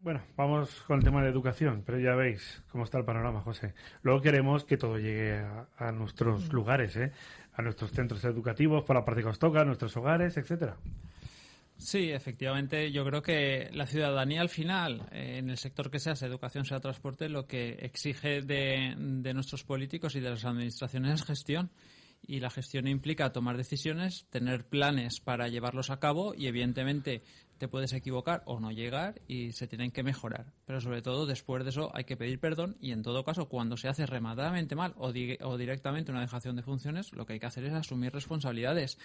Bueno, vamos con el tema de educación, pero ya veis cómo está el panorama, José. Luego queremos que todo llegue a nuestros lugares, a nuestros centros educativos, por la parte que os toca, a nuestros hogares, etcétera. Sí, efectivamente, yo creo que la ciudadanía al final, en el sector que sea educación, sea transporte, lo que exige de nuestros políticos y de las administraciones es gestión. Y la gestión implica tomar decisiones, tener planes para llevarlos a cabo y, evidentemente, te puedes equivocar o no llegar y se tienen que mejorar. Pero, sobre todo, después de eso hay que pedir perdón y, en todo caso, cuando se hace rematadamente mal o directamente una dejación de funciones, lo que hay que hacer es asumir responsabilidades.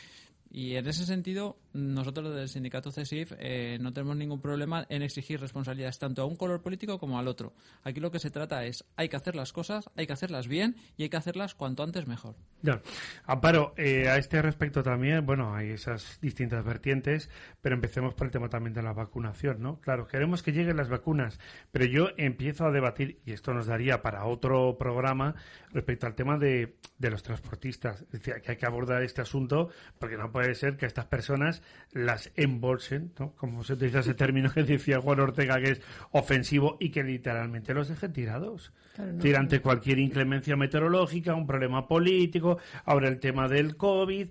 Y, en ese sentido, nosotros desde el sindicato CESIF no tenemos ningún problema en exigir responsabilidades tanto a un color político como al otro. Aquí lo que se trata es, hay que hacer las cosas, hay que hacerlas bien y hay que hacerlas cuanto antes mejor. Ya. Amparo, a este respecto también, bueno, hay esas distintas vertientes, pero empecemos por el tema también de la vacunación, ¿no? Claro, queremos que lleguen las vacunas, pero yo empiezo a debatir, y esto nos daría para otro programa, respecto al tema de los transportistas. Es decir, que hay que abordar este asunto, porque no puede ser que a estas personas las embolsen, ¿no? Como se utiliza ese término que decía Juan Ortega, que es ofensivo, y que literalmente los dejen tirados. Claro, no, ante cualquier inclemencia meteorológica, un problema político, ahora el tema del COVID,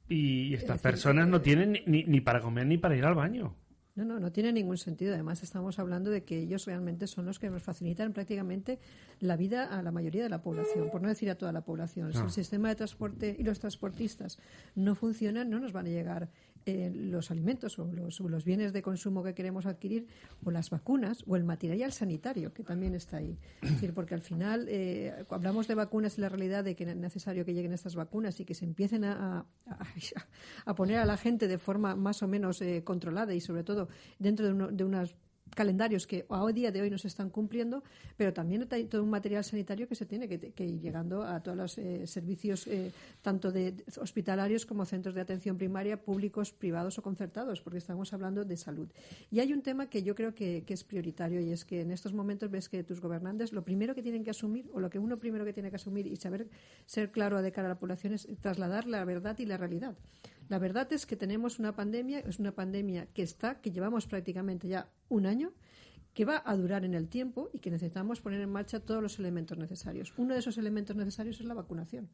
y estas personas no tienen ni para comer ni para ir al baño. No tiene ningún sentido. Además, estamos hablando de que ellos realmente son los que nos facilitan prácticamente la vida a la mayoría de la población, por no decir a toda la población. No. Si el sistema de transporte y los transportistas no funcionan, no nos van a llegar los alimentos o los bienes de consumo que queremos adquirir, o las vacunas, o el material sanitario, que también está ahí. Es decir, porque al final hablamos de vacunas y la realidad de que es necesario que lleguen estas vacunas y que se empiecen a poner a la gente de forma más o menos controlada y, sobre todo, dentro de unos calendarios que a día de hoy no se están cumpliendo, pero también hay todo un material sanitario que se tiene que ir llegando a todos los servicios, tanto de hospitalarios como centros de atención primaria, públicos, privados o concertados, porque estamos hablando de salud. Y hay un tema que yo creo que es prioritario, y es que en estos momentos ves que tus gobernantes lo primero que tienen que asumir, o lo que uno primero que tiene que asumir y saber ser claro de cara a la población, es trasladar la verdad y la realidad. La verdad es que tenemos una pandemia, es una pandemia que llevamos prácticamente ya un año, que va a durar en el tiempo y que necesitamos poner en marcha todos los elementos necesarios. Uno de esos elementos necesarios es la vacunación.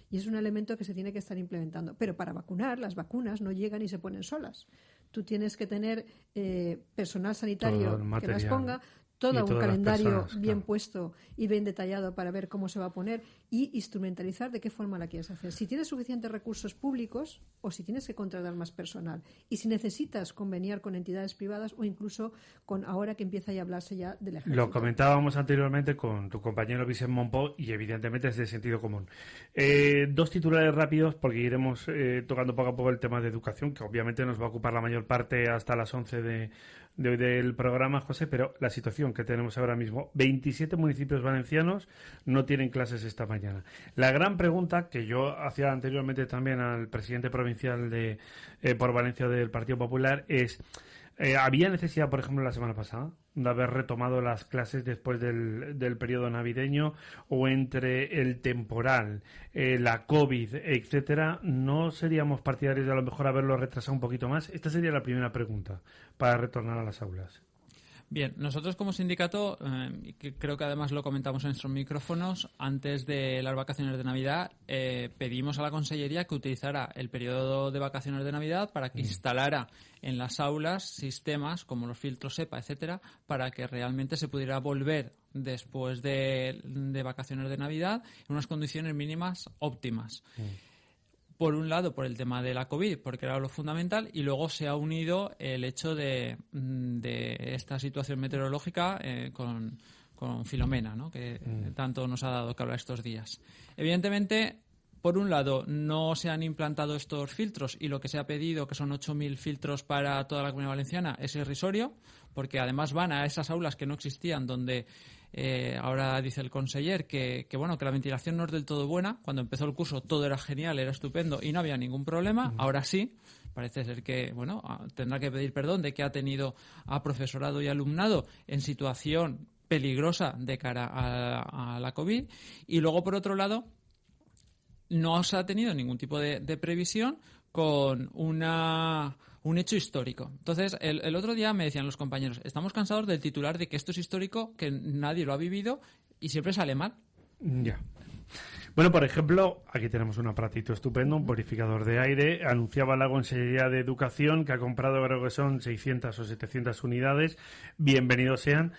Y es un elemento que se tiene que estar implementando. Pero para vacunar, las vacunas no llegan y se ponen solas. Tú tienes que tener personal sanitario que las ponga, todo un calendario bien puesto y bien detallado para ver cómo se va a poner y instrumentalizar de qué forma la quieres hacer. Si tienes suficientes recursos públicos o si tienes que contratar más personal. Y si necesitas conveniar con entidades privadas o incluso con ahora que empieza a hablarse ya del ejército. Lo comentábamos anteriormente con tu compañero Vicent Monpó y evidentemente es de sentido común. Dos titulares rápidos porque iremos tocando poco a poco el tema de educación, que obviamente nos va a ocupar la mayor parte hasta las 11 de hoy del programa, José, pero la situación que tenemos ahora mismo, 27 municipios valencianos no tienen clases esta mañana. La gran pregunta que yo hacía anteriormente también al presidente provincial por Valencia del Partido Popular es, ¿había necesidad, por ejemplo, la semana pasada de haber retomado las clases después del periodo navideño, o entre el temporal, la COVID, etcétera? ¿No seríamos partidarios de a lo mejor haberlo retrasado un poquito más? Esta sería la primera pregunta para retornar a las aulas. Bien, nosotros como sindicato, creo que además lo comentamos en nuestros micrófonos, antes de las vacaciones de Navidad, pedimos a la Consellería que utilizara el periodo de vacaciones de Navidad para que instalara en las aulas sistemas como los filtros EPA, etcétera, para que realmente se pudiera volver después de vacaciones de Navidad en unas condiciones mínimas óptimas. Por un lado, por el tema de la COVID, porque era lo fundamental, y luego se ha unido el hecho de esta situación meteorológica con Filomena, ¿no? Que tanto nos ha dado que hablar estos días. Evidentemente, por un lado, no se han implantado estos filtros y lo que se ha pedido, que son 8.000 filtros para toda la Comunidad Valenciana, es irrisorio, porque además van a esas aulas que no existían, donde ahora dice el conseller que la ventilación no es del todo buena. Cuando empezó el curso todo era genial, era estupendo y no había ningún problema. Ahora sí, parece ser que tendrá que pedir perdón de que ha tenido a profesorado y alumnado en situación peligrosa de cara a la COVID. Y luego, por otro lado, no se ha tenido ningún tipo de previsión con una un hecho histórico. Entonces, el otro día me decían los compañeros, estamos cansados del titular de que esto es histórico, que nadie lo ha vivido y siempre sale mal. Ya. Bueno, por ejemplo, aquí tenemos un aparatito estupendo, un purificador de aire. Anunciaba la Consellería de Educación que ha comprado, creo que son 600 o 700 unidades. Bienvenidos sean,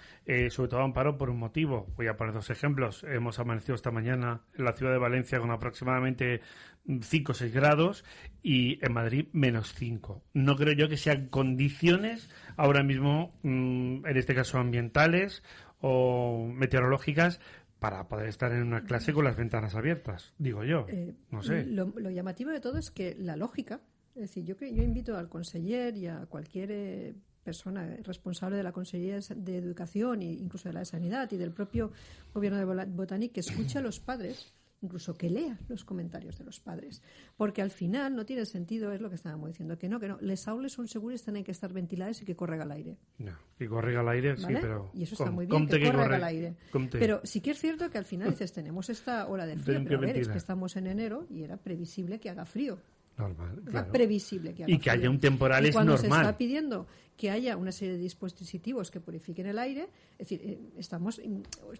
sobre todo Amparo, por un motivo. Voy a poner 2 ejemplos. Hemos amanecido esta mañana en la ciudad de Valencia con aproximadamente 5 o 6 grados y en Madrid -5. No creo yo que sean condiciones ahora mismo, en este caso ambientales o meteorológicas, para poder estar en una clase con las ventanas abiertas, digo yo. No sé. Lo llamativo de todo es que la lógica, es decir, yo invito al conseller y a cualquier persona responsable de la Consellería de Educación e incluso de la de Sanidad y del propio gobierno de Botanic que escuche a los padres, incluso que lea los comentarios de los padres, porque al final no tiene sentido, es lo que estábamos diciendo, que no, les aules son seguros, tienen que estar ventiladas y que correga el aire. No, que correga el aire, ¿vale? Sí, pero... Y eso está muy bien, que correga el aire. Compte. Pero sí que es cierto que al final dices, tenemos esta ola de frío, pero a ver, es que estamos en enero y era previsible que haga frío. Normal, era previsible que haga y que frío. haya un temporal es cuando normal. Se está pidiendo que haya una serie de dispositivos que purifiquen el aire, es decir, estamos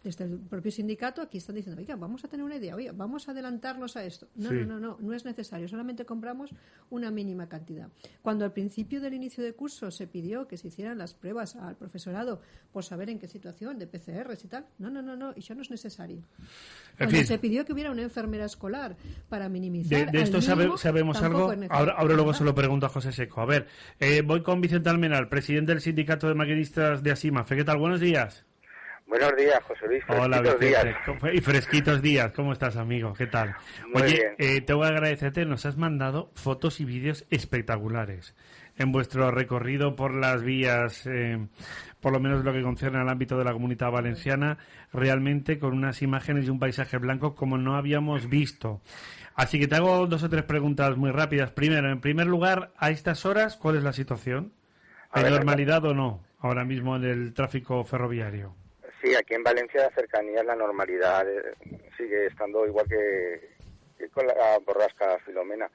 desde el propio sindicato aquí están diciendo, oiga, vamos a tener una idea, oiga, vamos a adelantarnos a esto. No es necesario, solamente compramos una mínima cantidad. Cuando al principio del inicio de curso se pidió que se hicieran las pruebas al profesorado por saber en qué situación de PCRs y tal, no, eso no es necesario. Cuando se pidió que hubiera una enfermera escolar para minimizar de esto mínimo, sabemos algo. Ahora luego se lo pregunto a José Seco. A ver, voy con Vicente Almenal, presidente del Sindicato de Maquinistas de Asimafe. ¿Qué tal? Buenos días. Buenos días, José Luis. Hola, Vicente. Días. Y fresquitos días. ¿Cómo estás, amigo? ¿Qué tal? Muy bien. Tengo que agradecerte. Nos has mandado fotos y vídeos espectaculares en vuestro recorrido por las vías, por lo menos lo que concierne al ámbito de la Comunidad Valenciana, realmente con unas imágenes y un paisaje blanco como no habíamos visto. Así que te hago 2 o 3 preguntas muy rápidas. Primero, en primer lugar, a estas horas, ¿cuál es la situación? ¿Hay normalidad o no ahora mismo en el tráfico ferroviario? Sí, aquí en Valencia, de cercanía, la normalidad sigue estando igual que con la borrasca Filomena.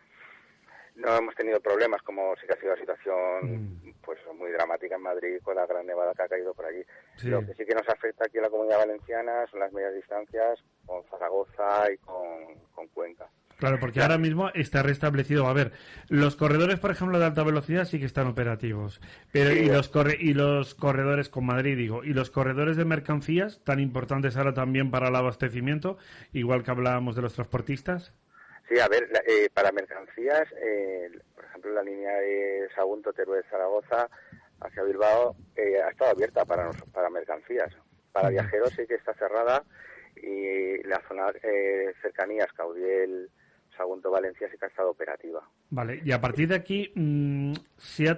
No hemos tenido problemas, como sí que ha sido la situación pues muy dramática en Madrid con la gran nevada que ha caído por allí. Sí. Lo que sí que nos afecta aquí en la Comunidad Valenciana son las medias distancias con Zaragoza y con Cuenca. Claro, porque ahora mismo está restablecido. A ver, los corredores, por ejemplo, de alta velocidad sí que están operativos. Pero sí, y los corredores con Madrid, digo, y los corredores de mercancías, tan importantes ahora también para el abastecimiento, igual que hablábamos de los transportistas. Sí, a ver, para mercancías, por ejemplo, la línea de Sagunto, Teruel, Zaragoza, hacia Bilbao, ha estado abierta para mercancías. Para viajeros sí que está cerrada y la zona cercanías, Caudiel, Sagunto, Valencia sí que ha estado operativa. Vale, y a partir de aquí, ¿se ha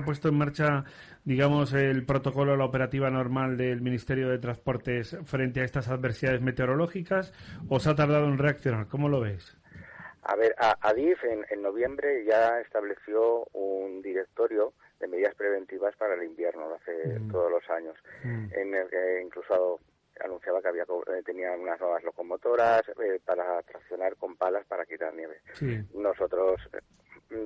puesto en marcha, digamos, el protocolo, la operativa normal del Ministerio de Transportes frente a estas adversidades meteorológicas o se ha tardado en reaccionar? ¿Cómo lo ves? A ver, Adif en noviembre ya estableció un directorio de medidas preventivas para el invierno, lo hace todos los años, en el que incluso anunciaba que tenían unas nuevas locomotoras para traccionar con palas para quitar nieve. Sí. Nosotros,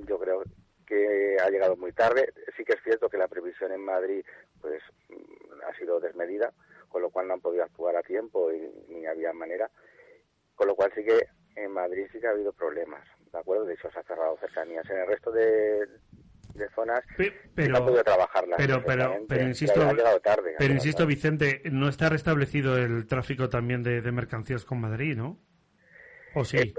yo creo que ha llegado muy tarde. Sí que es cierto que la previsión en Madrid pues ha sido desmedida, con lo cual no han podido actuar a tiempo y ni había manera. Con lo cual sí que en Madrid sí que ha habido problemas, ¿de acuerdo? De hecho se ha cerrado cercanías. En el resto de zonas no ha podido trabajarlas. Pero insisto, ha llegado tarde. Pero insisto, Vicente, no está restablecido el tráfico también de mercancías con Madrid, ¿no? ¿O sí?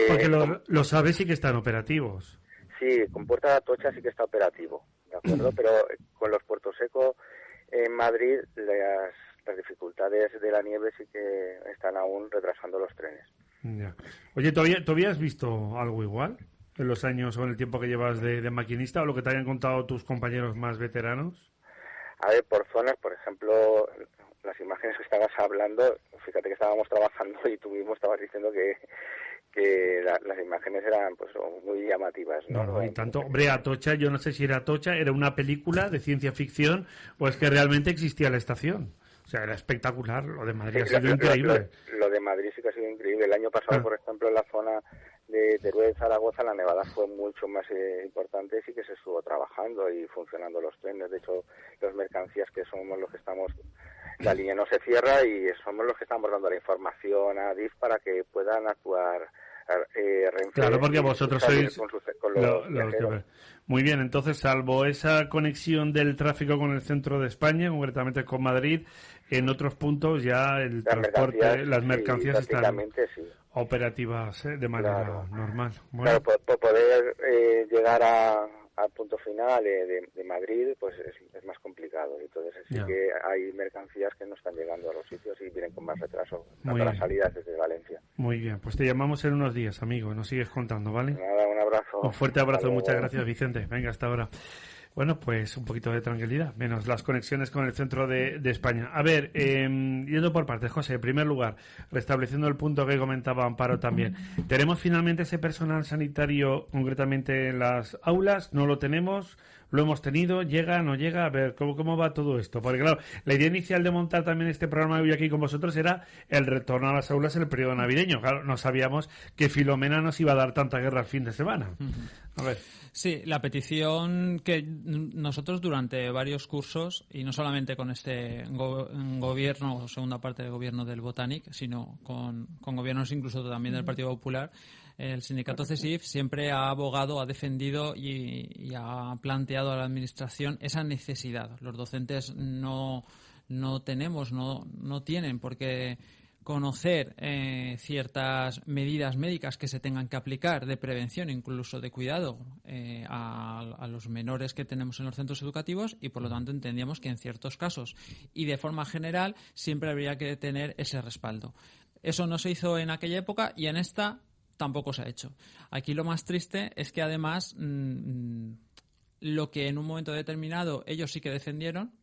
Porque los AVE sí que están operativos. Sí, con Puerta de Atocha sí que está operativo, ¿de acuerdo? Pero con los puertos secos en Madrid las dificultades de la nieve sí que están aún retrasando los trenes. Ya. Oye, ¿tú habías visto algo igual en los años o en el tiempo que llevas de maquinista o lo que te hayan contado tus compañeros más veteranos? A ver, por zonas, por ejemplo, las imágenes que estabas hablando, fíjate que estábamos trabajando y tú mismo estabas diciendo que las imágenes eran pues muy llamativas, ¿no? No, y tanto, hombre, Atocha, yo no sé si era Atocha, era una película de ciencia ficción o es que realmente existía la estación. O sea, era espectacular. Lo de Madrid ha sido increíble. Lo de Madrid sí que ha sido increíble. El año pasado, por ejemplo, en la zona de Teruel, Zaragoza, la nevada fue mucho más importante y sí que se estuvo trabajando y funcionando los trenes. De hecho, los mercancías, que somos los que estamos... La línea no se cierra y somos los que estamos dando la información a DIF para que puedan actuar Renfe. Claro, porque vosotros sois... con Muy bien, entonces, salvo esa conexión del tráfico con el centro de España, concretamente con Madrid, en otros puntos ya el transporte, las mercancías están operativas de manera normal. Bueno. Claro, por poder llegar al punto final de Madrid, pues es más complicado. Entonces sí que hay mercancías que no están llegando a los sitios y vienen con más retraso para las salidas desde Valencia. Muy bien, pues te llamamos en unos días, amigo. Nos sigues contando, ¿vale? Nada, un abrazo. Un fuerte abrazo, muchas gracias, Vicente. Venga, hasta ahora. Bueno, pues un poquito de tranquilidad, menos las conexiones con el centro de España. A ver, yendo por partes, José, en primer lugar, restableciendo el punto que comentaba Amparo también, ¿tenemos finalmente ese personal sanitario concretamente en las aulas? ¿No lo tenemos? ¿Lo hemos tenido? ¿Llega? ¿No llega? A ver, ¿cómo va todo esto? Porque claro, la idea inicial de montar también este programa de hoy aquí con vosotros era el retorno a las aulas en el periodo navideño. Claro, no sabíamos que Filomena nos iba a dar tanta guerra el fin de semana. A ver. Sí, la petición que nosotros durante varios cursos, y no solamente con este gobierno o segunda parte del gobierno del Botanic, sino con gobiernos incluso también del Partido Popular, el sindicato CESIF siempre ha abogado, ha defendido y ha planteado a la administración esa necesidad. Los docentes no tienen por qué conocer ciertas medidas médicas que se tengan que aplicar de prevención, incluso de cuidado a los menores que tenemos en los centros educativos, y por lo tanto entendíamos que en ciertos casos y de forma general siempre habría que tener ese respaldo. Eso no se hizo en aquella época y en esta tampoco se ha hecho. Aquí lo más triste es que además lo que en un momento determinado ellos sí que defendieron,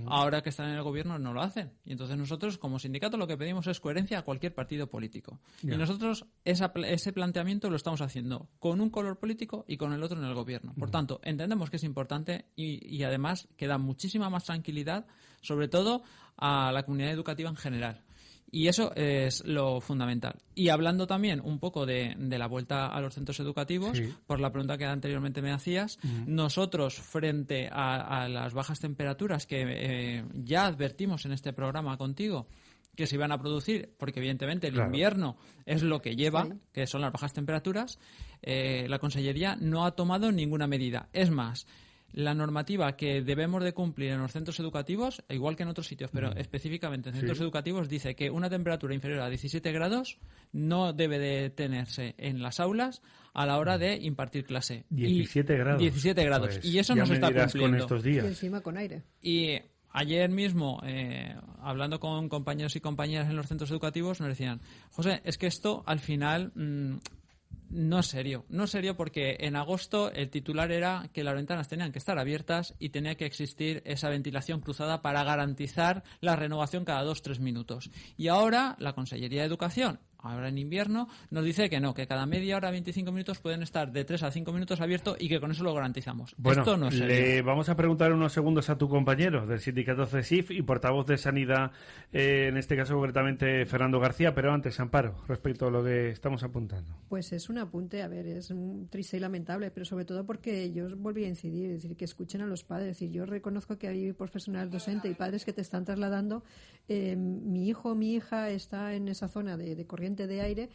ahora que están en el gobierno no lo hacen. Y entonces nosotros, como sindicato, lo que pedimos es coherencia a cualquier partido político. Y nosotros ese planteamiento lo estamos haciendo con un color político y con el otro en el gobierno. Por tanto, entendemos que es importante y además que da muchísima más tranquilidad, sobre todo a la comunidad educativa en general. Y eso es lo fundamental. Y hablando también un poco de la vuelta a los centros educativos, por la pregunta que anteriormente me hacías, nosotros frente a las bajas temperaturas que ya advertimos en este programa contigo que se iban a producir, porque evidentemente el invierno es lo que lleva, que son las bajas temperaturas, la Consellería no ha tomado ninguna medida. Es más, la normativa que debemos de cumplir en los centros educativos, igual que en otros sitios, pero específicamente en centros educativos, dice que una temperatura inferior a 17 grados no debe de tenerse en las aulas a la hora de impartir clase. 17 grados. 17 grados. Pues y eso no se está cumpliendo. Con estos días. Y encima con aire. Y ayer mismo, hablando con compañeros y compañeras en los centros educativos, nos decían, José, es que esto al final... No es serio porque en agosto el titular era que las ventanas tenían que estar abiertas y tenía que existir esa ventilación cruzada para garantizar la renovación cada 2-3 minutos. Y ahora la Consellería de Educación, ahora en invierno, nos dice que no, que cada media hora, 25 minutos pueden estar de 3 a 5 minutos abiertos y que con eso lo garantizamos. Bueno, esto no es serio. Le vamos a preguntar unos segundos a tu compañero del sindicato CESIF y portavoz de Sanidad, en este caso concretamente Fernando García, pero antes, Amparo, respecto a lo que estamos apuntando. Pues es un apunte, a ver, es triste y lamentable, pero sobre todo porque yo volví a incidir, es decir, que escuchen a los padres. Es decir, yo reconozco que hay profesionales docentes y padres que te están trasladando, mi hijo o mi hija está en esa zona de corriente de aire,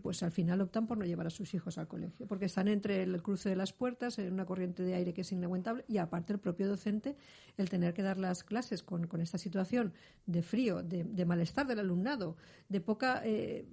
pues al final optan por no llevar a sus hijos al colegio, porque están entre el cruce de las puertas, en una corriente de aire que es inaguantable, y aparte el propio docente, el tener que dar las clases con esta situación de frío, de malestar del alumnado, de poca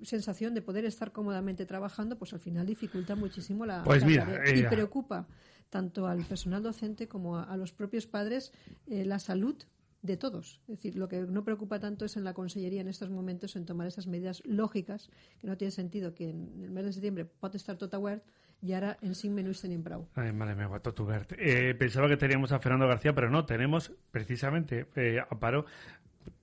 sensación de poder estar cómodamente trabajando, pues al final dificulta muchísimo la tarea. Y preocupa tanto al personal docente como a los propios padres la salud de todos. Es decir, lo que no preocupa tanto es en la Consellería en estos momentos en tomar esas medidas lógicas, que no tiene sentido que en el mes de septiembre pot estar tot obert y ahora en 5 minutos tenim prou. Ay, madre mía, tot obert. Pensaba que teníamos a Fernando García, pero no, tenemos precisamente, Amparo,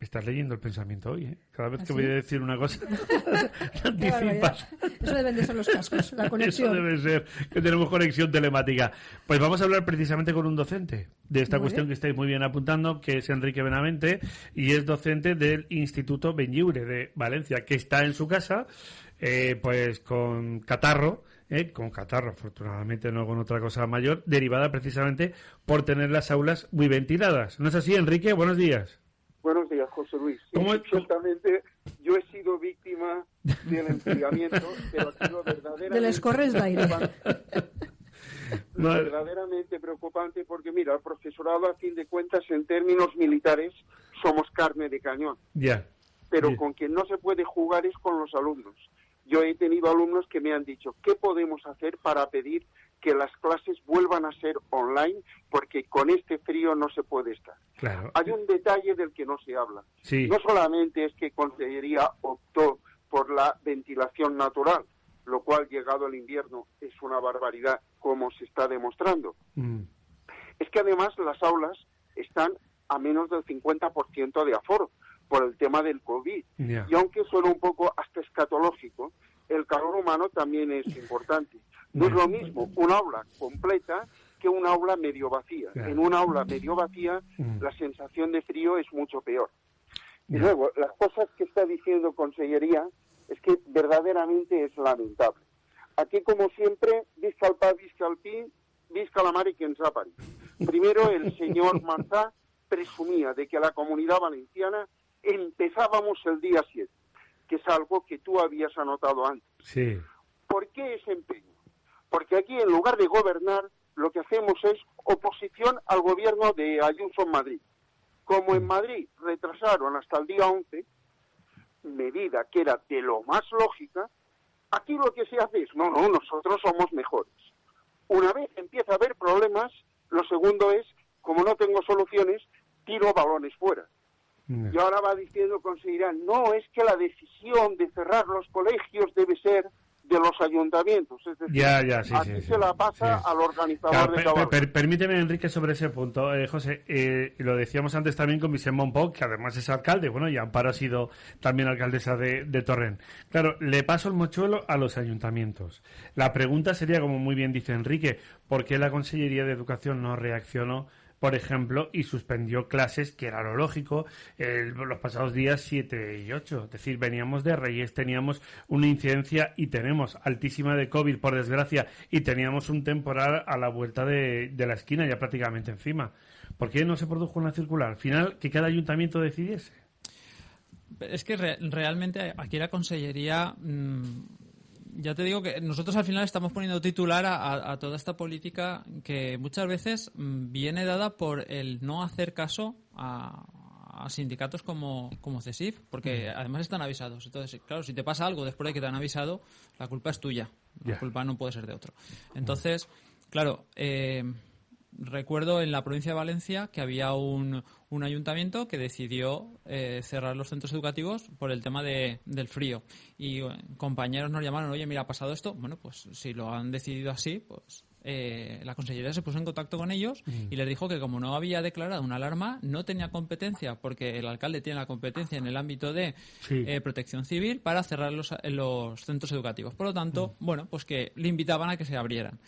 Estás leyendo el pensamiento hoy, ¿eh? Cada vez que voy a decir una cosa, Qué anticipas. Eso deben de ser los cascos, la conexión. Eso debe ser, que tenemos conexión telemática. Pues vamos a hablar precisamente con un docente de esta cuestión que estáis muy bien apuntando, que es Enrique Benavente, y es docente del Instituto Benlliure de Valencia, que está en su casa, pues con catarro, afortunadamente no con otra cosa mayor, derivada precisamente por tener las aulas muy ventiladas. ¿No es así, Enrique? Buenos días. Buenos días, José Luis. Sí, ciertamente yo he sido víctima del enfriamiento, pero ha sido verdaderamente... De las corres de aire. Verdaderamente preocupante porque, mira, el profesorado, a fin de cuentas, en términos militares, somos carne de cañón. Ya. Pero con quien no se puede jugar es con los alumnos. Yo he tenido alumnos que me han dicho, ¿qué podemos hacer para pedir que las clases vuelvan a ser online? Porque con este frío no se puede estar. Claro. Hay un detalle del que no se habla. Sí. No solamente es que Consellería optó por la ventilación natural, lo cual, llegado el invierno, es una barbaridad, como se está demostrando. Es que además las aulas están a menos del 50% de aforo por el tema del COVID. Y aunque suena un poco hasta escatológico, el calor humano también es importante. No es lo mismo un aula completa que un aula medio vacía. En un aula medio vacía la sensación de frío es mucho peor. Y luego, las cosas que está diciendo Consellería es que verdaderamente es lamentable. Aquí, como siempre, visca el pa, visca el pi, visca la mare que ens ha parit. Primero, el señor Marzá presumía de que la Comunidad Valenciana empezábamos el día 7, que es algo que tú habías anotado antes. Sí. ¿Por qué ese empeño? Porque aquí, en lugar de gobernar, lo que hacemos es oposición al gobierno de Ayuso en Madrid. Como en Madrid retrasaron hasta el día 11, medida que era de lo más lógica, aquí lo que se hace es, no, nosotros somos mejores. Una vez empieza a haber problemas, lo segundo es, como no tengo soluciones, tiro balones fuera. Y ahora va diciendo, conseguirán, no, es que la decisión de cerrar los colegios debe ser de los ayuntamientos. Es decir, aquí se la pasa al organizador de caballos. Permíteme, Enrique, sobre ese punto, José, lo decíamos antes también con Vicent Montpó, que además es alcalde, bueno, y Amparo ha sido también alcaldesa de Torrent. Claro, le paso el mochuelo a los ayuntamientos. La pregunta sería, como muy bien dice Enrique, ¿por qué la Consellería de Educación no reaccionó, por ejemplo, y suspendió clases, que era lo lógico, los pasados días 7 y 8? Es decir, veníamos de Reyes, teníamos una incidencia y tenemos altísima de COVID, por desgracia, y teníamos un temporal a la vuelta de la esquina, ya prácticamente encima. ¿Por qué no se produjo una circular? Al final, que cada ayuntamiento decidiese. Es que realmente aquí la Consellería... ya te digo que nosotros al final estamos poniendo titular a toda esta política que muchas veces viene dada por el no hacer caso a sindicatos como CESIF, porque además están avisados. Entonces, claro, si te pasa algo después de que te han avisado, la culpa es tuya. La culpa no puede ser de otro. Entonces, claro, recuerdo en la provincia de Valencia que había un ayuntamiento que decidió cerrar los centros educativos por el tema del frío. Y compañeros nos llamaron, oye, mira, ha pasado esto. Bueno, pues si lo han decidido así, pues la Consellería se puso en contacto con ellos y les dijo que como no había declarado una alarma, no tenía competencia, porque el alcalde tiene la competencia en el ámbito de protección civil para cerrar los centros educativos. Por lo tanto, bueno, pues que le invitaban a que se abrieran.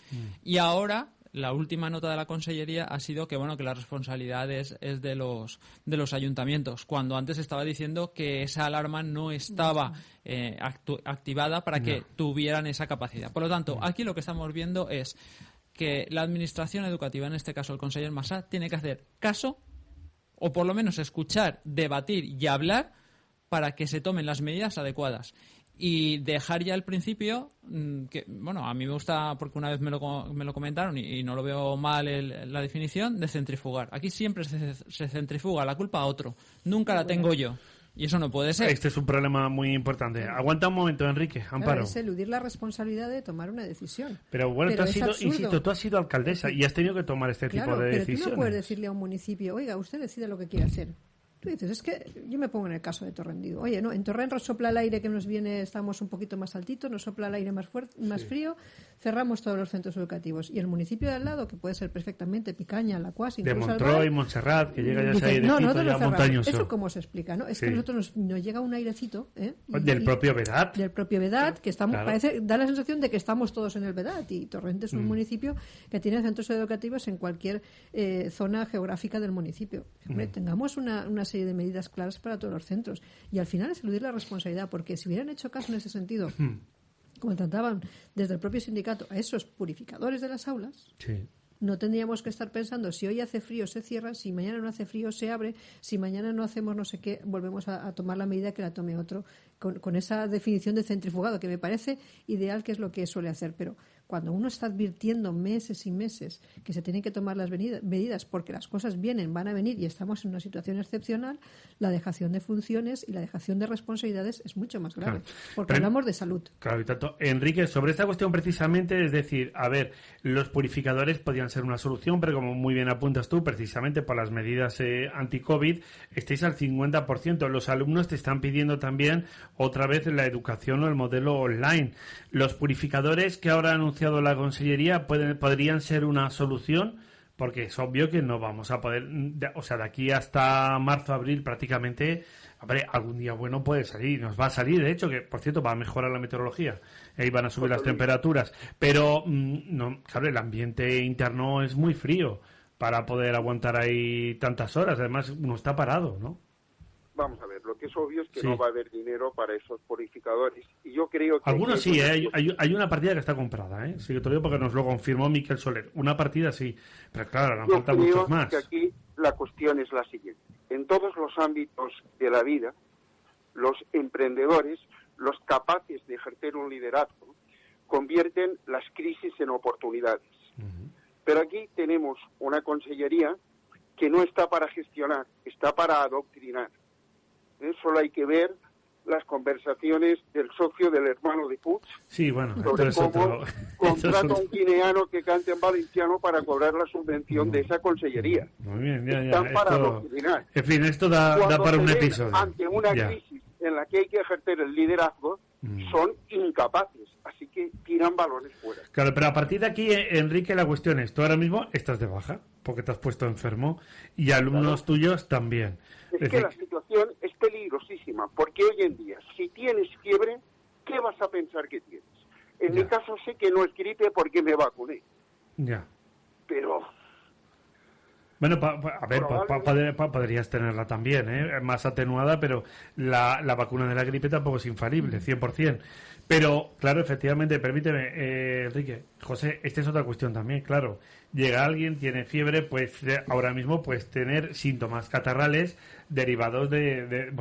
Y ahora... la última nota de la Consellería ha sido que bueno, que la responsabilidad es de los ayuntamientos, cuando antes estaba diciendo que esa alarma no estaba activada para que tuvieran esa capacidad. Por lo tanto, aquí lo que estamos viendo es que la administración educativa, en este caso el conseller Massá, tiene que hacer caso, o por lo menos escuchar, debatir y hablar para que se tomen las medidas adecuadas. Y dejar ya al principio, que bueno, a mí me gusta, porque una vez me lo comentaron y no lo veo mal la definición, de centrifugar. Aquí siempre se centrifuga la culpa a otro, nunca la tengo yo. Y eso no puede ser. Este es un problema muy importante. Aguanta un momento, Enrique, Amparo. Claro, es eludir la responsabilidad de tomar una decisión. Pero bueno, tú has sido alcaldesa y has tenido que tomar este tipo de decisiones. Pero tú no puedes decirle a un municipio, oiga, usted decide lo que quiere hacer. Tú dices, es que yo me pongo en el caso de Torrent, digo, oye, no, en Torrent nos sopla el aire que nos viene, estamos un poquito más altitos, nos sopla el aire más fuerte, más frío, cerramos todos los centros educativos. Y el municipio de al lado, que puede ser perfectamente Picaña, Lacuas, incluso de Montroi, Montserrat, que llega ya ese airecito ya montañoso. ¿Eso cómo se explica? ¿No? Es que a nosotros nos llega un airecito, del propio Vedat. Del propio Vedat, que estamos, da la sensación de que estamos todos en el Vedat, y Torrent es un municipio que tiene centros educativos en cualquier zona geográfica del municipio. Hombre, tengamos una serie de medidas claras para todos los centros, y al final es eludir la responsabilidad, porque si hubieran hecho caso en ese sentido, como trataban desde el propio sindicato a esos purificadores de las aulas, no tendríamos que estar pensando si hoy hace frío se cierra, si mañana no hace frío se abre, si mañana no hacemos no sé qué, volvemos a tomar la medida que la tome otro, con esa definición de centrifugado que me parece ideal, que es lo que suele hacer. Pero cuando uno está advirtiendo meses y meses que se tienen que tomar las medidas porque las cosas van a venir y estamos en una situación excepcional, la dejación de funciones y la dejación de responsabilidades es mucho más grave, porque hablamos de salud. Claro, y tanto. Enrique, sobre esta cuestión precisamente, es decir, a ver, los purificadores podían ser una solución, pero como muy bien apuntas tú, precisamente por las medidas anti-COVID, estáis al 50%. Los alumnos te están pidiendo también otra vez la educación o el modelo online. Los purificadores que ahora ha anunciado la Consellería podrían ser una solución, porque es obvio que no vamos a poder, o sea, de aquí hasta marzo, abril prácticamente, hombre, algún día bueno puede salir, nos va a salir, de hecho, que por cierto va a mejorar la meteorología, y van a subir las temperaturas, pero no, claro, el ambiente interno es muy frío para poder aguantar ahí tantas horas, además uno está parado, ¿no? Vamos a ver, lo que es obvio es que no va a haber dinero para esos purificadores. Y yo creo que... Algunos sí, hay una partida que está comprada, sí, que te lo digo porque nos lo confirmó Miquel Soler. Una partida sí, pero claro, nos faltan muchos más. Yo creo que aquí la cuestión es la siguiente. En todos los ámbitos de la vida, los emprendedores, los capaces de ejercer un liderazgo, convierten las crisis en oportunidades. Pero aquí tenemos una consellería que no está para gestionar, está para adoctrinar. Solo hay que ver las conversaciones del socio del hermano de Puig sobre cómo contrata a un guineano que cante en valenciano para cobrar la subvención de esa consellería. Muy bien, Están para adoctrinar. En fin, esto da para un episodio. Ante una crisis en la que hay que ejercer el liderazgo, son incapaces, así que tiran balones fuera. Claro, pero a partir de aquí, Enrique, la cuestión es, tú ahora mismo estás de baja, porque te has puesto enfermo, y alumnos tuyos también. Es que la situación es peligrosísima, porque hoy en día, si tienes fiebre, ¿qué vas a pensar que tienes? En mi caso sé que no es gripe porque me vacuné. Ya. Pero... Bueno, a ver, podrías tenerla también, más atenuada, pero la vacuna de la gripe tampoco es infalible, 100%. Pero, claro, efectivamente, permíteme, Enrique, José, esta es otra cuestión también, claro. Llega alguien, tiene fiebre, pues ahora mismo puedes tener síntomas catarrales derivados de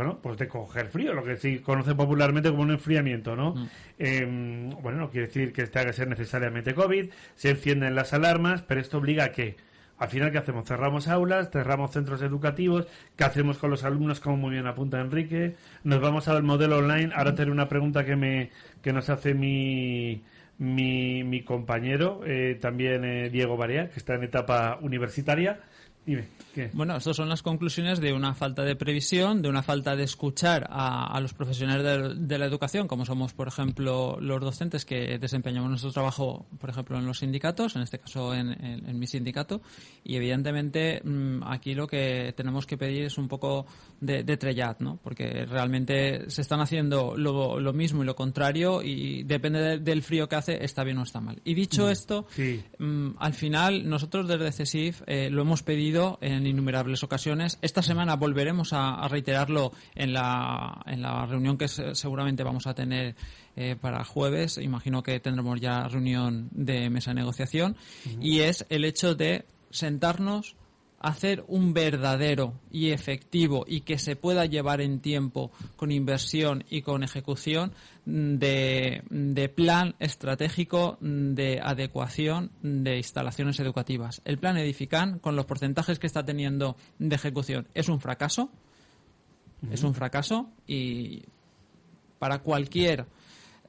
coger frío, lo que se conoce popularmente como un enfriamiento, ¿no? Bueno, no quiere decir que tenga que ser necesariamente COVID, se encienden las alarmas, pero esto obliga a que, al final, ¿qué hacemos? Cerramos aulas, cerramos centros educativos. ¿Qué hacemos con los alumnos? Como muy bien apunta Enrique. Nos vamos al modelo online. Ahora tengo una pregunta que nos hace mi compañero, también Diego Barea, que está en etapa universitaria. Dime, ¿qué? Bueno, estas son las conclusiones de una falta de previsión, de una falta de escuchar a los profesionales de la educación, como somos, por ejemplo, los docentes que desempeñamos nuestro trabajo, por ejemplo, en los sindicatos, en este caso en mi sindicato, y evidentemente aquí lo que tenemos que pedir es un poco de trellat, ¿no? Porque realmente se están haciendo lo mismo y lo contrario, y depende del frío que hace, está bien o está mal. Y dicho esto, al final nosotros desde CESIF lo hemos pedido en innumerables ocasiones. Esta semana volveremos a reiterarlo en la reunión que seguramente vamos a tener para jueves. Imagino que tendremos ya reunión de mesa de negociación, y es el hecho de sentarnos, hacer un verdadero y efectivo y que se pueda llevar en tiempo, con inversión y con ejecución de plan estratégico de adecuación de instalaciones educativas. El plan Edifican, con los porcentajes que está teniendo de ejecución, es un fracaso. Es un fracaso, y para cualquier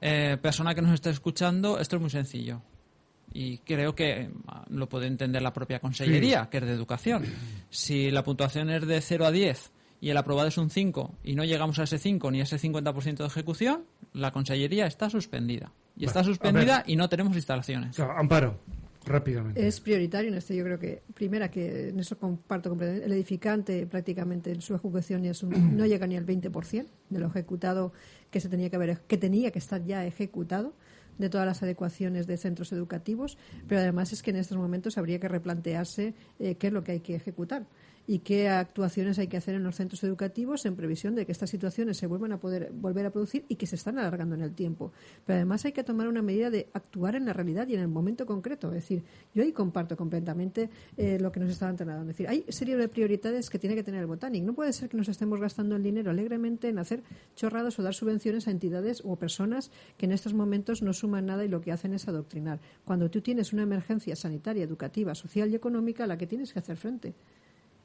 persona que nos esté escuchando esto es muy sencillo. Y creo que lo puede entender la propia Consellería, que es de Educación. Si la puntuación es de 0 a 10 y el aprobado es un 5 y no llegamos a ese 5 ni a ese 50% de ejecución, la consellería está suspendida. Y está suspendida y no tenemos instalaciones. Amparo, rápidamente. Es prioritario en esto. Yo creo que, primera, que en eso comparto completamente. El edificante prácticamente en su ejecución no llega ni al 20% de lo ejecutado que tenía que estar ya ejecutado, de todas las adecuaciones de centros educativos, pero además es que en estos momentos habría que replantearse qué es lo que hay que ejecutar y qué actuaciones hay que hacer en los centros educativos en previsión de que estas situaciones se vuelvan a poder volver a producir y que se están alargando en el tiempo. Pero además hay que tomar una medida de actuar en la realidad y en el momento concreto. Es decir, yo ahí comparto completamente lo que nos estaban trasladando. Es decir, hay serie de prioridades que tiene que tener el Botanic. No puede ser que nos estemos gastando el dinero alegremente en hacer chorradas o dar subvenciones a entidades o personas que en estos momentos no suman nada y lo que hacen es adoctrinar. Cuando tú tienes una emergencia sanitaria, educativa, social y económica a la que tienes que hacer frente.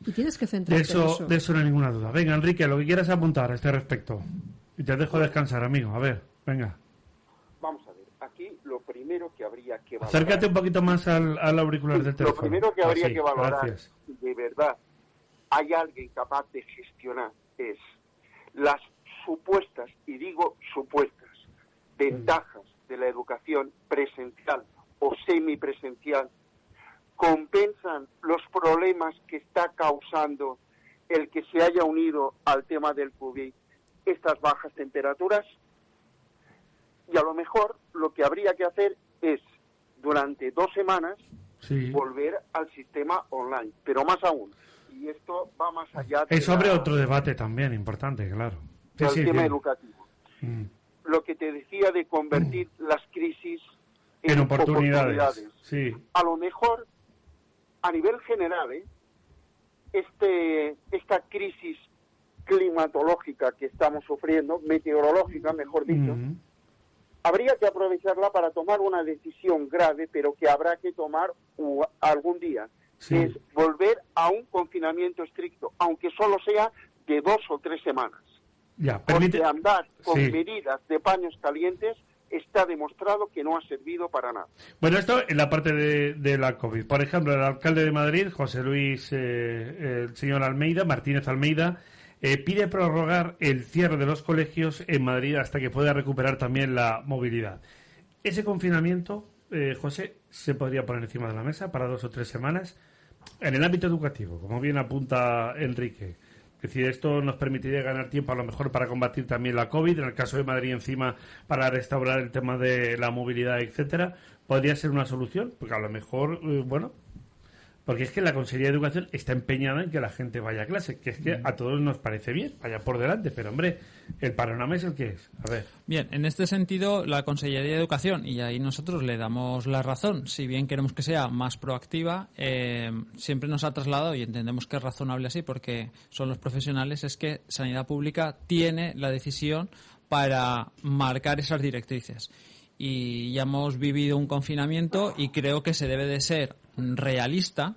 Y tienes que centrarte en eso. De eso no hay ninguna duda. Venga, Enrique, lo que quieras apuntar a este respecto. Y te dejo descansar, amigo. A ver, venga. Vamos a ver. Aquí lo primero que habría que valorar... Acércate un poquito más al auricular del teléfono. Lo primero que habría que valorar, gracias. de verdad, hay alguien capaz de gestionar, es las supuestas, y digo supuestas, ventajas de la educación presencial o semipresencial compensan los problemas que está causando el que se haya unido al tema del COVID estas bajas temperaturas. Y a lo mejor lo que habría que hacer es, durante 2 semanas, volver al sistema online. Pero más aún, y esto va más allá de... Eso abre otro debate también importante, claro. Del tema educativo. Lo que te decía de convertir las crisis en oportunidades. Sí. A lo mejor, a nivel general, esta crisis climatológica que estamos sufriendo, meteorológica, mejor dicho, habría que aprovecharla para tomar una decisión grave, pero que habrá que tomar algún día, que es volver a un confinamiento estricto, aunque solo sea de 2 o 3 semanas. Porque andar con medidas de paños calientes está demostrado que no ha servido para nada. Bueno, esto en la parte de la COVID. Por ejemplo, el alcalde de Madrid, José Luis, el señor Almeida, Martínez Almeida, pide prorrogar el cierre de los colegios en Madrid hasta que pueda recuperar también la movilidad. Ese confinamiento, José, se podría poner encima de la mesa para 2 o 3 semanas en el ámbito educativo, como bien apunta Enrique. Es decir, esto nos permitiría ganar tiempo a lo mejor para combatir también la COVID, en el caso de Madrid encima para restaurar el tema de la movilidad, etcétera. Podría ser una solución, porque a lo mejor, porque es que la Consejería de Educación está empeñada en que la gente vaya a clase, que es que a todos nos parece bien, vaya por delante, pero hombre, el panorama es el que es. A ver. Bien, en este sentido, la Consejería de Educación, y ahí nosotros le damos la razón, si bien queremos que sea más proactiva, siempre nos ha trasladado, y entendemos que es razonable así, porque son los profesionales, es que Sanidad Pública tiene la decisión para marcar esas directrices. Y ya hemos vivido un confinamiento y creo que se debe de ser realista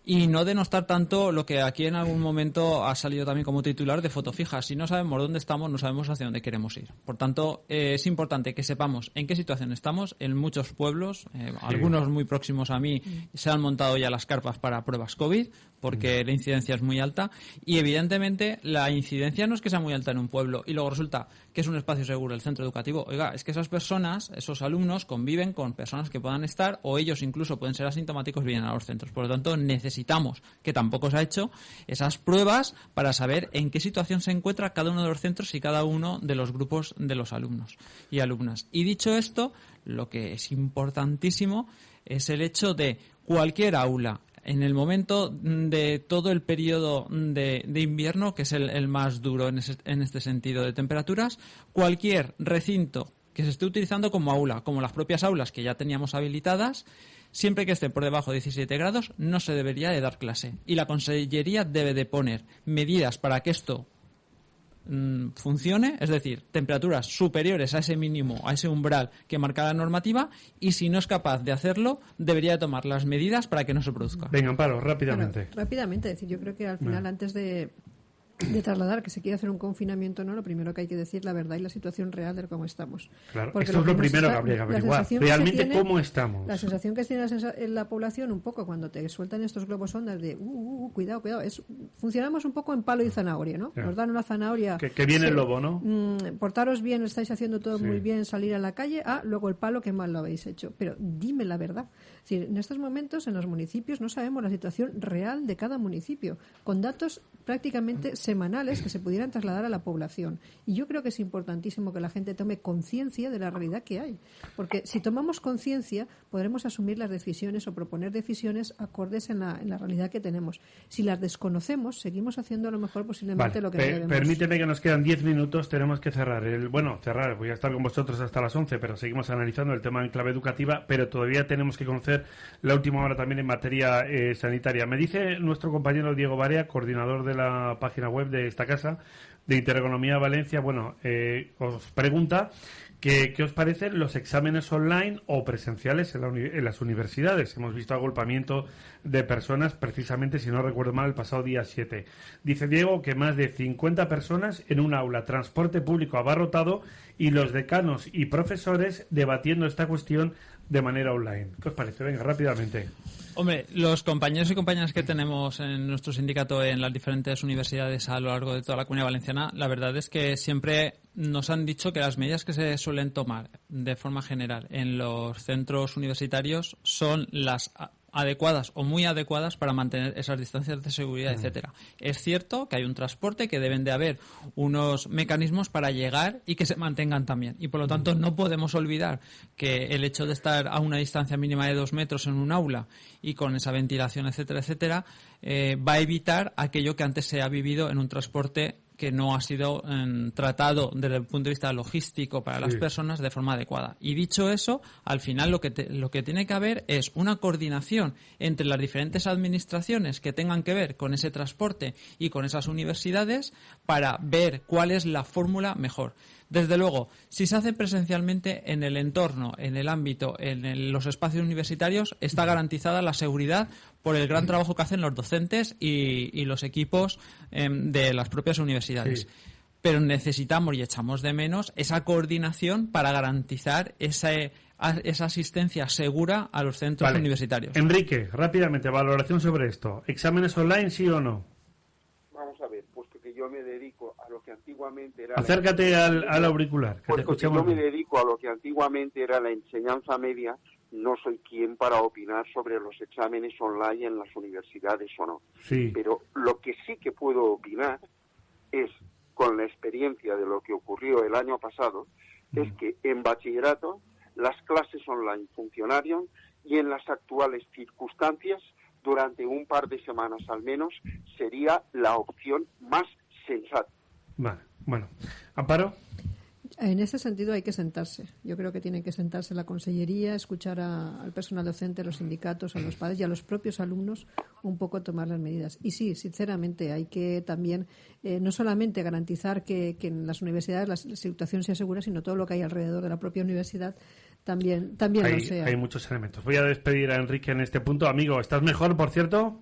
y no denostar tanto lo que aquí en algún momento ha salido también como titular de foto fija. Si no sabemos dónde estamos, no sabemos hacia dónde queremos ir. Por tanto, es importante que sepamos en qué situación estamos. En muchos pueblos, algunos muy próximos a mí, se han montado ya las carpas para pruebas COVID, porque la incidencia es muy alta. Y evidentemente la incidencia no es que sea muy alta en un pueblo y luego resulta que es un espacio seguro el centro educativo. Oiga, es que esas personas, esos alumnos, conviven con personas que puedan estar, o ellos incluso pueden ser asintomáticos, vienen a los centros. Por lo tanto, necesitamos, que tampoco se ha hecho, esas pruebas para saber en qué situación se encuentra cada uno de los centros y cada uno de los grupos de los alumnos y alumnas. Y dicho esto, lo que es importantísimo es el hecho de cualquier aula, en el momento de todo el periodo de invierno, que es el más duro en este sentido de temperaturas, cualquier recinto que se esté utilizando como aula, como las propias aulas que ya teníamos habilitadas, siempre que esté por debajo de 17 grados, no se debería de dar clase. Y la Consellería debe de poner medidas para que esto funcione, es decir, temperaturas superiores a ese mínimo, a ese umbral que marca la normativa, y si no es capaz de hacerlo, debería de tomar las medidas para que no se produzca. Venga, Amparo, rápidamente. Claro, rápidamente, es decir, yo creo que al final, antes de de trasladar que se quiere hacer un confinamiento, no, lo primero que hay que decir la verdad y la situación real de cómo estamos. Claro, porque esto es lo primero que habría que averiguar. Realmente cómo estamos. La sensación que tiene en la población un poco cuando te sueltan estos globos ondas de cuidado, funcionamos un poco en palo y zanahoria, ¿no? Claro. Nos dan una zanahoria. Que viene el lobo, ¿no? Portaros bien, estáis haciendo todo muy bien, salir a la calle. Luego el palo, qué mal lo habéis hecho. Pero dime la verdad. Es decir, en estos momentos en los municipios no sabemos la situación real de cada municipio, con datos prácticamente semanales que se pudieran trasladar a la población. Y yo creo que es importantísimo que la gente tome conciencia de la realidad que hay. Porque si tomamos conciencia, podremos asumir las decisiones o proponer decisiones acordes en la realidad que tenemos. Si las desconocemos, seguimos haciendo a lo mejor posiblemente lo que no debemos. Permíteme que nos quedan 10 minutos, tenemos que cerrar. Voy a estar con vosotros hasta las 11, pero seguimos analizando el tema en clave educativa, pero todavía tenemos que conocer la última hora también en materia sanitaria. Me dice nuestro compañero Diego Barea, coordinador de la página web de esta casa, de Intereconomía Valencia, os pregunta ¿qué os parecen los exámenes online o presenciales en las universidades? Hemos visto agolpamiento de personas, precisamente, si no recuerdo mal, el pasado día 7. Dice Diego que más de 50 personas en un aula, transporte público abarrotado y los decanos y profesores debatiendo esta cuestión de manera online. ¿Qué os parece? Venga, rápidamente. Hombre, los compañeros y compañeras que tenemos en nuestro sindicato en las diferentes universidades a lo largo de toda la Comunidad Valenciana, la verdad es que siempre nos han dicho que las medidas que se suelen tomar de forma general en los centros universitarios son las adecuadas o muy adecuadas para mantener esas distancias de seguridad, etcétera. Es cierto que hay un transporte, que deben de haber unos mecanismos para llegar y que se mantengan también. Y por lo tanto no podemos olvidar que el hecho de estar a una distancia mínima de 2 metros en un aula y con esa ventilación, etcétera, etcétera, va a evitar aquello que antes se ha vivido en un transporte que no ha sido tratado desde el punto de vista logístico para las personas de forma adecuada. Y dicho eso, al final lo que tiene que haber es una coordinación entre las diferentes administraciones que tengan que ver con ese transporte y con esas universidades para ver cuál es la fórmula mejor. Desde luego, si se hace presencialmente en el entorno, en el ámbito, en los espacios universitarios, está garantizada la seguridad por el gran trabajo que hacen los docentes y los equipos de las propias universidades. Sí. Pero necesitamos y echamos de menos esa coordinación para garantizar esa asistencia segura a los centros universitarios. Enrique, rápidamente, valoración sobre esto. ¿Exámenes online, sí o no? Vamos a ver, puesto que yo me dedico a lo que antiguamente era... Acércate al auricular. Puesto que yo me dedico a lo que antiguamente era la enseñanza media, no soy quien para opinar sobre los exámenes online en las universidades o no. Sí. Pero lo que sí que puedo opinar es, con la experiencia de lo que ocurrió el año pasado, es que en bachillerato las clases online funcionaron y en las actuales circunstancias, durante un par de semanas al menos, sería la opción más sensata. Vale, bueno. ¿Amparo? En ese sentido hay que sentarse. Yo creo que tiene que sentarse la consellería, escuchar al personal docente, a los sindicatos, a los padres y a los propios alumnos un poco tomar las medidas. Y sí, sinceramente, hay que también no solamente garantizar que en las universidades la situación sea segura, sino todo lo que hay alrededor de la propia universidad también lo sea. Hay muchos elementos. Voy a despedir a Enrique en este punto. Amigo, ¿estás mejor, por cierto?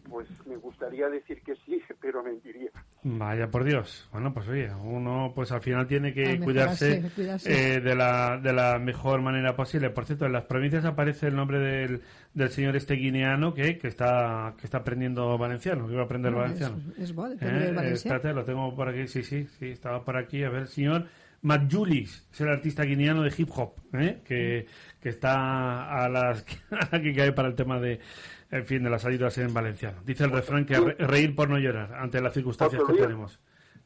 Pues me gustaría decir que sí, pero mentiría. Vaya por Dios. Bueno, pues oye, uno pues al final tiene que cuidarse. De la mejor manera posible. Por cierto, en las provincias aparece el nombre del señor guineano que está aprendiendo valenciano, que va a aprender valenciano. Es valenciano. Espérate, lo tengo por aquí, sí, estaba por aquí. A ver, el señor Matt Julis, es el artista guineano de hip hop, que está a la que cae para el tema de las ayudas en valenciano. Dice el refrán que reír por no llorar ante las circunstancias que tenemos.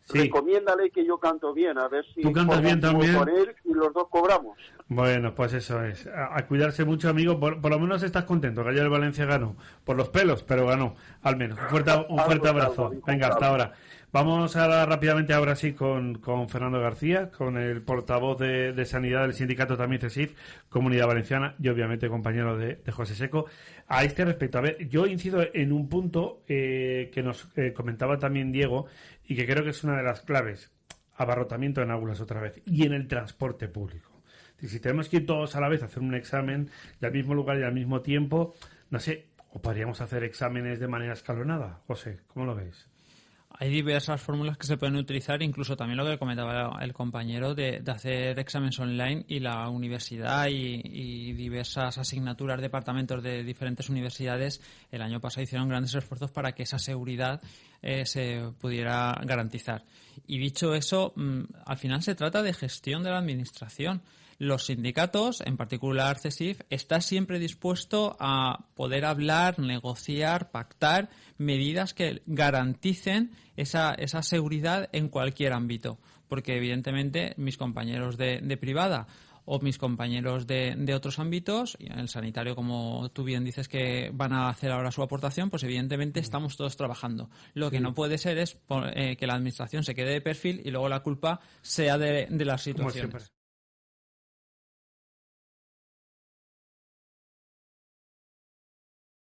Sí. Recomiéndale que yo canto bien, a ver si... ¿Tú cantas bien también? Por él y los dos cobramos. Bueno, pues eso es. A cuidarse mucho, amigo. Por lo menos estás contento, que ayer el Valencia ganó. Por los pelos, pero ganó, al menos. Un fuerte abrazo. Venga, hasta ahora. Vamos rápidamente ahora sí con Fernando García, con el portavoz de Sanidad del sindicato también CESIF, Comunidad Valenciana, y obviamente compañero de José Seco. A este respecto, a ver, yo incido en un punto que nos comentaba también Diego y que creo que es una de las claves: abarrotamiento en aulas otra vez y en el transporte público. Si tenemos que ir todos a la vez a hacer un examen del mismo lugar y al mismo tiempo, no sé, o podríamos hacer exámenes de manera escalonada. José, ¿cómo lo ves? Hay diversas fórmulas que se pueden utilizar, incluso también lo que comentaba el compañero de hacer exámenes online, y la universidad y diversas asignaturas, departamentos de diferentes universidades el año pasado hicieron grandes esfuerzos para que esa seguridad se pudiera garantizar. Y dicho eso, al final se trata de gestión de la administración. Los sindicatos, en particular CESIF, está siempre dispuesto a poder hablar, negociar, pactar medidas que garanticen esa seguridad en cualquier ámbito. Porque, evidentemente, mis compañeros de privada o mis compañeros de otros ámbitos, y en el sanitario, como tú bien dices que van a hacer ahora su aportación, pues evidentemente estamos todos trabajando. Lo que no puede ser es que la administración se quede de perfil y luego la culpa sea de las situaciones.